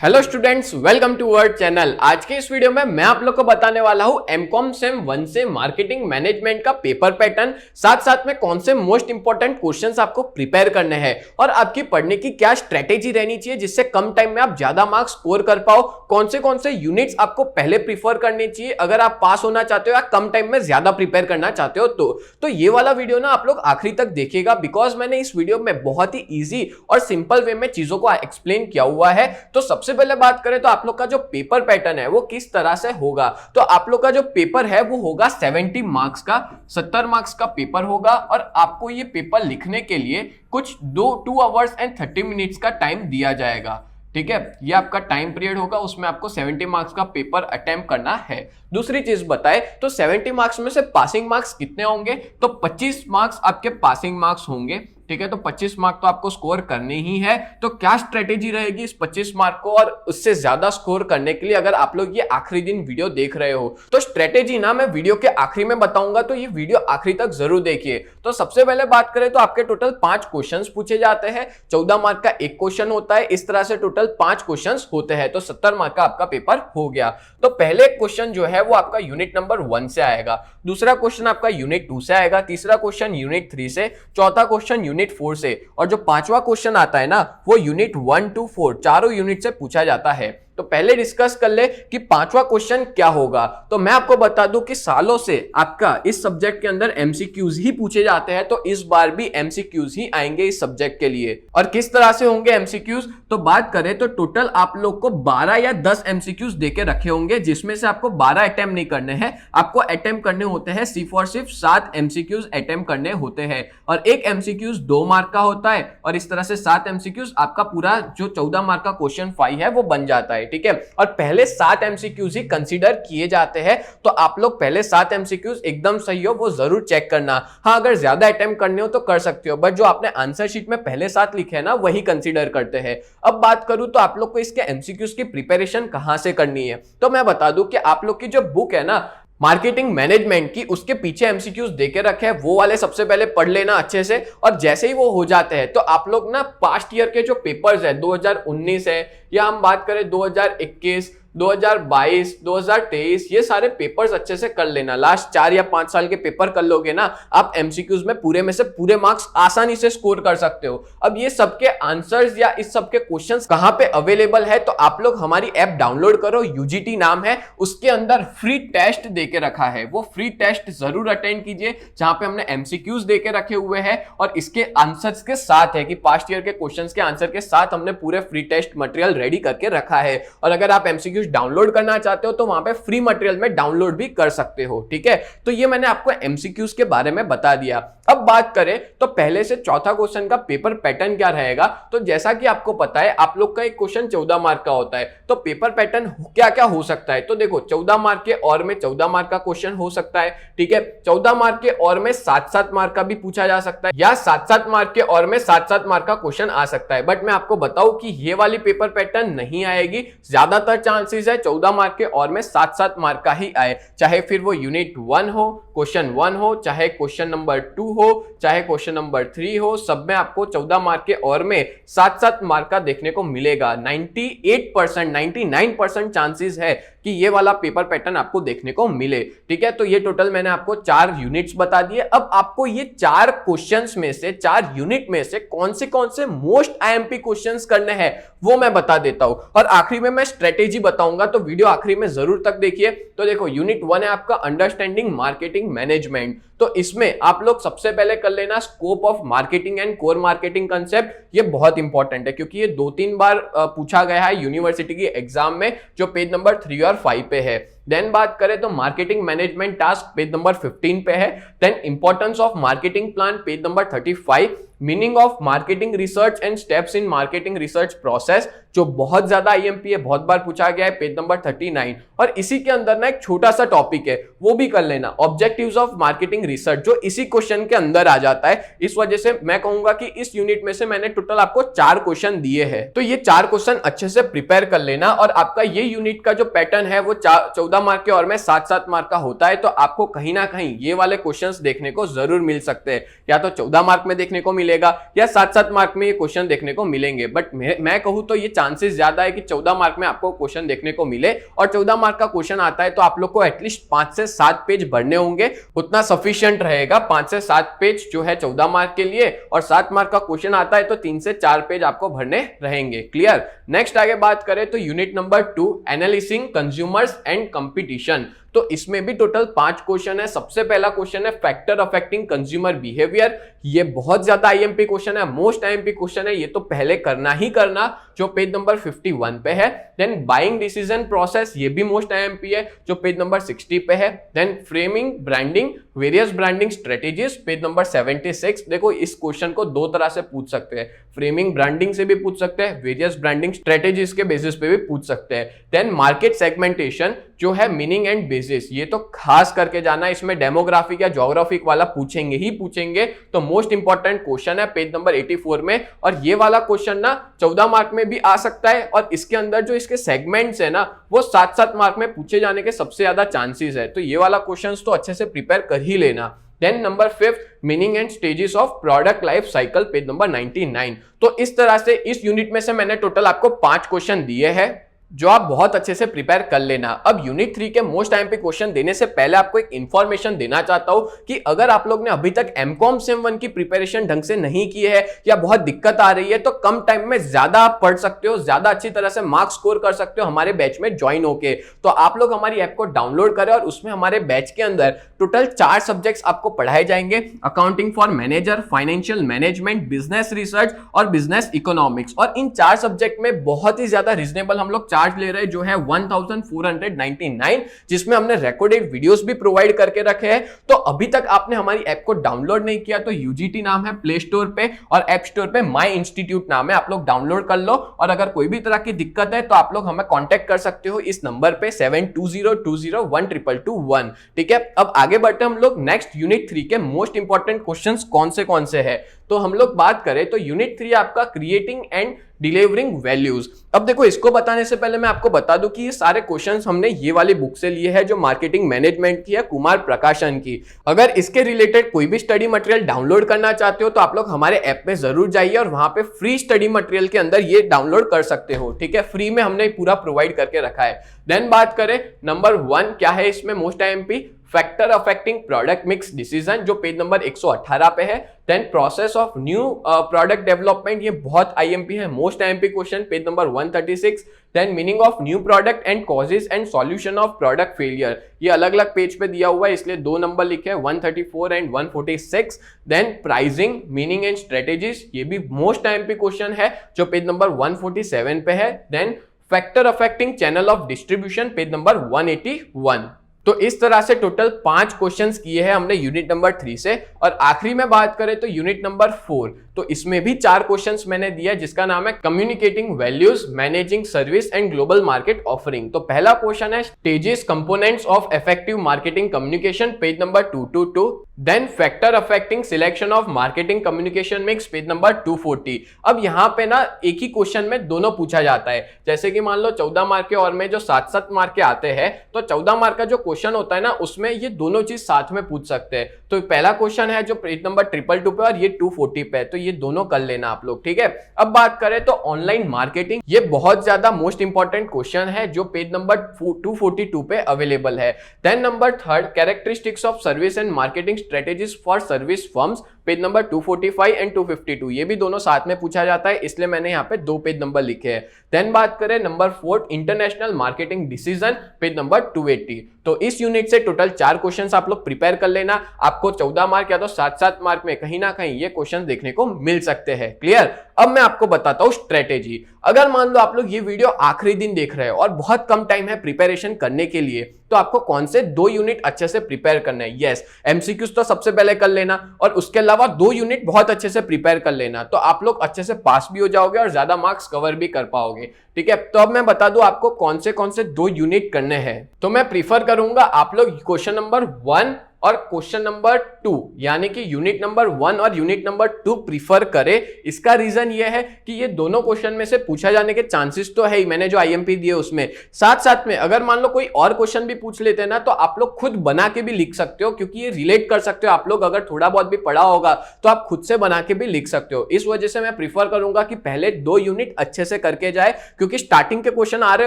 Hello students, welcome to our channel. आज के इस वीडियो में मैं आप लोग को बताने वाला हूं एमकॉम सेम 1 से मार्केटिंग मैनेजमेंट का पेपर पैटर्न, साथ साथ में कौन से मोस्ट इंपॉर्टेंट क्वेश्चंस आपको प्रिपेयर करने हैं और आपकी पढ़ने की क्या स्ट्रेटेजी रहनी चाहिए जिससे कम टाइम में आप ज्यादा मार्क्स स्कोर कर पाओ। कौन से यूनिट्स आपको पहले प्रीफर करनी चाहिए अगर आप पास होना चाहते हो या कम टाइम में ज्यादा प्रिपेयर करना चाहते हो तो ये वाला वीडियो ना आप लोग आखिरी तक देखिएगा, बिकॉज मैंने इस वीडियो में बहुत ही ईजी और सिंपल वे में चीजों को एक्सप्लेन किया हुआ है। तो सबसे पहले बात करें तो आप लोग का जो पेपर पैटर्न है वो किस तरह से होगा। तो आप लोग का जो पेपर है वो होगा 70 मार्क्स का, 70 मार्क्स का पेपर होगा और आपको ये पेपर लिखने के लिए कुछ 2 आवर्स एंड 30 मिनट्स का टाइम दिया जाएगा। ठीक है, ये आपका टाइम पीरियड होगा, उसमें आपको 70 मार्क्स का पेपर अटेम्प्ट करना है। दूसरी चीज बताए तो 70 मार्क्स में से पासिंग मार्क्स कितने होंगे, तो 25 मार्क्स आपके पासिंग मार्क्स होंगे। ठीक है, तो 25 मार्क तो आपको स्कोर करने ही है। तो क्या स्ट्रेटेजी रहेगी इस 25 मार्क को और उससे ज्यादा स्कोर करने के लिए, अगर आप लोग ये आखिरी दिन वीडियो देख रहे हो तो स्ट्रेटेजी ना मैं वीडियो के आखिरी में बताऊंगा, तो ये वीडियो आखिरी तक जरूर देखिए। तो सबसे पहले बात करें तो आपके टोटल 5 क्वेश्चंस पूछे जाते हैं, 14 मार्क का एक क्वेश्चन होता है, इस तरह से टोटल 5 क्वेश्चंस होते हैं। तो 70 मार्क का आपका पेपर हो गया। तो पहले क्वेश्चन जो है वो आपका यूनिट नंबर 1 से आएगा, दूसरा क्वेश्चन आपका यूनिट 2 से आएगा, तीसरा क्वेश्चन यूनिट 3 से, चौथा क्वेश्चन यूनिट 4 से और जो पांचवा क्वेश्चन आता है ना वो यूनिट 1 to 4 चारों यूनिट से पूछा जाता है। तो पहले डिस्कस कर ले कि पांचवा क्वेश्चन क्या होगा। तो मैं आपको बता दूं कि सालों से आपका इस सब्जेक्ट के अंदर एमसीक्यूज ही पूछे जाते हैं, तो इस बार भी एमसीक्यूज ही आएंगे इस सब्जेक्ट के लिए। और किस तरह से होंगे एमसीक्यूज, तो बात करें तो टोटल आप लोग को 12 या 10 एमसीक्यूज देके रखे होंगे, जिसमें से आपको 12 अटेम्प्ट नहीं करने हैं, आपको अटेम्प्ट करने होते हैं सिर्फ और सिर्फ 7 एमसीक्यूज अटेम्प्ट करने होते हैं और एक एमसीक्यूज 2 मार्क का होता है और इस तरह से 7 एमसीक्यूज आपका पूरा जो 14 मार्क का क्वेश्चन 5 है वो बन जाता है। ठीक है, और पहले 7 एमसीक्यूज ही कंसीडर किए जाते हैं, तो आप लोग पहले 7 एमसीक्यूज एकदम सही हो वो जरूर चेक करना। हाँ, अगर ज्यादा अटेम्प्ट करने हो तो कर सकते हो, बट जो आपने आंसर शीट में पहले 7 लिखे हैं ना वही कंसीडर करते हैं। अब बात करूं तो आप लोग को इसके एमसीक्यूज की प्रिपरेशन कहां से करनी है, तो मैं बता दूं कि आप लोग की जो बुक है ना मार्केटिंग मैनेजमेंट की, उसके पीछे एमसीक्यूज देके रखे हैं, वो वाले सबसे पहले पढ़ लेना अच्छे से। और जैसे ही वो हो जाते हैं तो आप लोग ना पास्ट ईयर के जो पेपर्स है 2019 है या हम बात करें 2021, 2022, 2023, ये सारे पेपर्स अच्छे से कर लेना। लास्ट 4 या 5 साल के पेपर कर लोगे ना आप एमसीक्यूज में पूरे में से पूरे मार्क्स आसानी से स्कोर कर सकते हो। अब ये सबके आंसर्स या इस सबके क्वेश्चंस कहां पे अवेलेबल है, तो आप लोग हमारी ऐप डाउनलोड करो, यूजीटी नाम है, उसके अंदर फ्री टेस्ट देके रखा है, वो फ्री टेस्ट जरूर अटेंड कीजिए जहां पे हमने एमसीक्यूज देके रखे हुए हैं और इसके आंसर्स के साथ है कि पास्ट ईयर के क्वेश्चंस के आंसर के साथ हमने पूरे फ्री टेस्ट मटेरियल रेडी करके रखा है। और अगर आप एमसीक्यूज डाउनलोड करना चाहते हो तो वहां पे फ्री मटेरियल में डाउनलोड भी कर सकते हो। ठीक है, तो ये मैंने आपको एमसीक्यूज के बारे में बता दिया। अब बात करें तो पहले से चौथा क्वेश्चन का पेपर पैटर्न क्या रहेगा, तो जैसा कि आपको पता है आप लोग का एक क्वेश्चन 14 मार्क का होता है, तो पेपर पैटर्न क्या क्या हो सकता है, तो देखो 14 मार्क के और में 14 मार्क का क्वेश्चन हो सकता है। ठीक है, 14 मार्क के और में 7-7 मार्क का भी पूछा जा सकता है या 7-7 मार्क के और में 7-7 मार्क का क्वेश्चन आ सकता है। बट मैं आपको बताऊं कि ये वाली पेपर पैटर्न नहीं आएगी, ज्यादातर चांसेस है 14 मार्क के और में 7-7 मार्क का ही आए, चाहे फिर वो यूनिट 1 हो, क्वेश्चन 1 हो, चाहे क्वेश्चन नंबर 2 हो, चाहे क्वेश्चन नंबर 3 हो, सब में आपको 14 मार्क के और में 7-7 मार्क का देखने को मिलेगा। 98%, 99% चांसेस है कि ये वाला पेपर पैटर्न आपको देखने को मिले। ठीक है, तो ये टोटल मैंने आपको 4 यूनिट्स बता दिए। अब आपको ये 4 क्वेश्चंस में से, 4 यूनिट में से कौन से मोस्ट आईएमपी क्वेश्चंस करने हैं वो मैं बता देता हूं और आखिरी में मैं स्ट्रेटेजी बताऊंगा, तो वीडियो आखिरी में जरूर तक देखिए। तो देखो यूनिट 1 है आपका अंडरस्टैंडिंग मार्केटिंग मैनेजमेंट, तो इसमें आप लोग सबसे पहले कर लेना scope of marketing and core marketing concept. ये बहुत इंपॉर्टेंट है क्योंकि ये 2-3 बार पूछा गया है यूनिवर्सिटी की एग्जाम में, जो पेज नंबर 3 और 5 पे है। देन बात करें तो marketing management task page number 15 पे है। Then importance of marketing plan page number 35, meaning of marketing research and steps in marketing research process, जो बहुत ज्यादा आईएमपी है, बहुत बार पूछा गया है, पेज नंबर 39। और इसी के अंदर ना एक छोटा सा टॉपिक है वो भी कर लेना, ऑब्जेक्टिव्स ऑफ मार्केटिंग रिसर्च, जो इसी क्वेश्चन के अंदर आ जाता है। इस वजह से मैं कहूंगा कि इस यूनिट में से मैंने टोटल आपको 4 क्वेश्चन दिए हैं, तो ये 4 क्वेश्चन अच्छे से प्रिपेयर कर लेना। और आपका ये यूनिट का जो पैटर्न है वो 14 14 मार्क के और में 7-7 मार्क का होता है तो आपको कहीं ना कहीं ये वाले क्वेश्चंस देखने को जरूर मिल सकते हैं, या तो 14 मार्क में देखने को मिलेगा या 7-7 मार्क में ये क्वेश्चन देखने को मिलेंगे। बट मैं कहूं तो ये चांसेस ज्यादा है कि 14 मार्क में आपको क्वेश्चन देखने को मिले, और 14 मार्क का क्वेश्चन आता है तो आप लोग को एटलीस्ट 5 से 7 पेज भरने होंगे, उतना सफिशिएंट रहेगा। 5 से 7 पेज जो है 14 मार्क के लिए, और 7 मार्क का क्वेश्चन आता है तो 3 से 4 पेज आपको भरने रहेंगे। क्लियर। नेक्स्ट आगे बात करें तो unit number 2 analysing consumers and competition, तो इसमें भी टोटल 5 क्वेश्चन है। सबसे पहला क्वेश्चन है फैक्टर अफेक्टिंग कंज्यूमर बिहेवियर। ये बहुत ज्यादा आईएमपी क्वेश्चन है, मोस्ट आईएमपी क्वेश्चन है, ये तो पहले करना ही करना, जो पेज नंबर 51 पे है। देन बाइंग डिसीजन प्रोसेस, ये भी मोस्ट आईएमपी है, जो पेज नंबर 60 पे है। Then framing branding various branding strategies, page number 76। देखो इस क्वेश्चन को दो तरह से पूछ सकते हैं, फ्रेमिंग ब्रांडिंग से भी पूछ सकते हैं, वेरियस ब्रांडिंग स्ट्रेटेजीज के बेसिस पे भी पूछ सकते हैं। देन मार्केट सेगमेंटेशन जो है मीनिंग एंड बेसिस, ये तो खास करके जाना, इसमें डेमोग्राफिक या ज्योग्राफिक वाला पूछेंगे ही पूछेंगे, तो मोस्ट इंपॉर्टेंट क्वेश्चन है पेज नंबर 84 में। और ये वाला क्वेश्चन ना 14 मार्क में भी आ सकता है, और इसके अंदर जो इसके सेगमेंट्स है ना वो 7-7 मार्क में पूछे जाने के सबसे ज्यादा चांसेस है, तो ये वाला क्वेश्चन तो अच्छे से प्रिपेयर कर ही लेना। Then number 5 meaning and stages of product life cycle, page number 99। तो इस तरह से इस यूनिट में से मैंने टोटल आपको 5 क्वेश्चन दिए हैं जो आप बहुत अच्छे से प्रिपेयर कर लेना। अब यूनिट 3 के मोस्ट आईएमपी क्वेश्चन देने से पहले आपको एक इंफॉर्मेशन देना चाहता हूं कि अगर आप लोग ने अभी तक एमकॉम सेम 1 की प्रिपरेशन ढंग से नहीं की है या बहुत दिक्कत आ रही है, तो कम टाइम में ज्यादा आप पढ़ सकते हो, ज्यादा अच्छी तरह से मार्क्स स्कोर कर सकते हो हमारे बैच में ज्वाइन होके। तो आप लोग हमारी ऐप को डाउनलोड करें, और उसमें हमारे बैच के अंदर टोटल 4 सब्जेक्ट्स आपको पढ़ाए जाएंगे, accounting for manager, financial management, business research और बिजनेस इकोनॉमिक्स। और इन 4 सब्जेक्ट में बहुत ही ज्यादा रिजनेबल हम लोग चार्ज ले रहे हैं, जो है 1499, जिसमें हमने रिकॉर्डेड वीडियोस भी प्रोवाइड करके रखे हैं। तो अभी तक आपने हमारी ऐप को डाउनलोड नहीं किया तो यूजीटी नाम है प्ले स्टोर पे, और ऐप स्टोर पे माई इंस्टीट्यूट नाम है, आप लोग डाउनलोड कर लो। और अगर कोई भी तरह की दिक्कत है तो आप लोग हमें कांटेक्ट कर सकते हो इस नंबर पे 7202012221। ठीक है। अब आगे बढ़ते हम लोग नेक्स्ट यूनिट 3 के मोस्ट इंपॉर्टेंट क्वेश्चंस कौन से हैं। तो हम लोग बात करें तो यूनिट 3 आपका क्रिएटिंग एंड डिलीवरिंग वैल्यूज। अब देखो इसको बताने से पहले मैं आपको बता दूं कि ये सारे क्वेश्चंस हमने ये वाली बुक से लिए हैं, जो मार्केटिंग मैनेजमेंट की है, कुमार प्रकाशन की। अगर इसके रिलेटेड कोई भी स्टडी मटेरियल डाउनलोड करना चाहते हो तो आप लोग हमारे ऐप में जरूर जाइए, और वहां पे फ्री स्टडी मटेरियल के अंदर ये डाउनलोड कर सकते हो। ठीक है, फ्री में हमने पूरा प्रोवाइड करके रखा है। देन बात करें नंबर 1 क्या है इसमें most IMP, factor affecting product mix decision, जो पेज नंबर 118 पे है। Then process of new product development, ये बहुत आईएमपी है, most IMP question, page number 136। Then meaning of new product and causes and solution of product failure, ये अलग अलग page पे दिया हुआ है इसलिए 2 नंबर लिखे हैं, 134 and 146। Then pricing meaning and strategies, ये भी मोस्ट आईएमपी क्वेश्चन है, जो पेज नंबर 147 पे है। Then factor affecting channel of distribution, page number 181। तो इस तरह से टोटल 5 क्वेश्चंस किए हैं हमने यूनिट नंबर 3 से। और आखिरी में बात करें तो यूनिट नंबर 4, तो इसमें भी 4 क्वेश्चंस मैंने दिया, जिसका नाम है communicating values, managing service and global market offering. तो पहला क्वेश्चन है stages components of effective marketing communication, page number 222। Then factor affecting selection of marketing communication mix, page number 240। अब यहाँ पे ना एक ही क्वेश्चन में दोनों पूछा जाता है, जैसे कि मान लो 14 मार्क के और में जो 7-7 मार्क के आते हैं, तो 14 मार्क का जो क्वेश्चन होता है ना उसमें ये दोनों चीज साथ में पूछ सकते हैं। तो पहला क्वेश्चन है जो पेज नंबर 222 पे, और ये 240 पे है, तो ये दोनों कर लेना आप लोग। ठीक है। अब बात करें तो ऑनलाइन मार्केटिंग, ये बहुत ज्यादा मोस्ट इंपॉर्टेंट क्वेश्चन है, जो पेज नंबर 242 पे अवेलेबल है। Then number 3 characteristics of service and marketing strategies for service firms, page number 245 and 252, ये भी दोनों साथ में पूछा जाता है, इसलिए मैंने यहाँ पे 2 पेज नंबर लिखे हैं। देन बात करें number 4 international marketing decision, page number 280। तो इस यूनिट से टोटल 4 क्वेश्चंस आप लोग प्रिपेयर कर लेना, आपको 14 मार्क या तो 7-7 मार्क में कहीं ना कहीं ये क्वेश्चन देखने को मिल सकते हैं। क्लियर। अब मैं आपको बताता हूं स्ट्रेटेजी। अगर मान लो आप लोग ये वीडियो आखिरी दिन देख रहे हो और बहुत कम टाइम है प्रिपरेशन करने के लिए, तो आपको कौन से 2 यूनिट अच्छे से प्रिपेयर करना है। यस, एमसीक्यूज तो सबसे पहले कर लेना, और उसके अलावा 2 यूनिट बहुत अच्छे से प्रिपेयर कर लेना, तो आप लोग अच्छे से पास भी हो जाओगे और ज्यादा मार्क्स कवर भी कर पाओगे। ठीक है। तो अब मैं बता दूं आपको कौन से 2 यूनिट करने हैं। तो मैं प्रीफर करूंगा आप लोग क्वेश्चन नंबर 1 और क्वेश्चन नंबर 2 यानी कि यूनिट नंबर 1 और यूनिट नंबर 2 प्रीफर करे। इसका रीजन ये है कि ये दोनों क्वेश्चन में से पूछा जाने के चांसेस तो है ही, मैंने जो आईएमपी दिए उसमें। साथ साथ में अगर मान लो कोई और क्वेश्चन भी पूछ लेते हैं ना, तो आप लोग खुद बना के भी लिख सकते हो, क्योंकि ये रिलेट कर सकते हो। आप लोग अगर थोड़ा बहुत भी पढ़ा होगा तो आप खुद से बना के भी लिख सकते हो। इस वजह से मैं प्रीफर करूंगा कि पहले 2 यूनिट अच्छे से करके जाए, क्योंकि स्टार्टिंग के क्वेश्चन आ रहे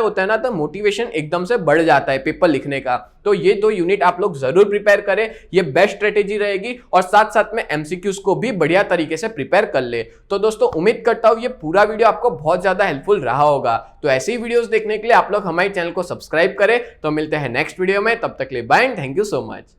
होते हैं ना, तो मोटिवेशन एकदम से बढ़ जाता है पेपर लिखने का। तो ये 2 यूनिट आप लोग जरूर प्रिपेयर करें, ये बेस्ट स्ट्रेटेजी रहेगी। और साथ साथ में एमसीक्यूज को भी बढ़िया तरीके से प्रिपेयर कर ले। तो दोस्तों उम्मीद करता हूं ये पूरा वीडियो आपको बहुत ज्यादा हेल्पफुल रहा होगा। तो ऐसी ही वीडियोस देखने के लिए आप लोग हमारे चैनल को सब्सक्राइब करें। तो मिलते हैं नेक्स्ट वीडियो में, तब तक के लिए bye and thank you so much.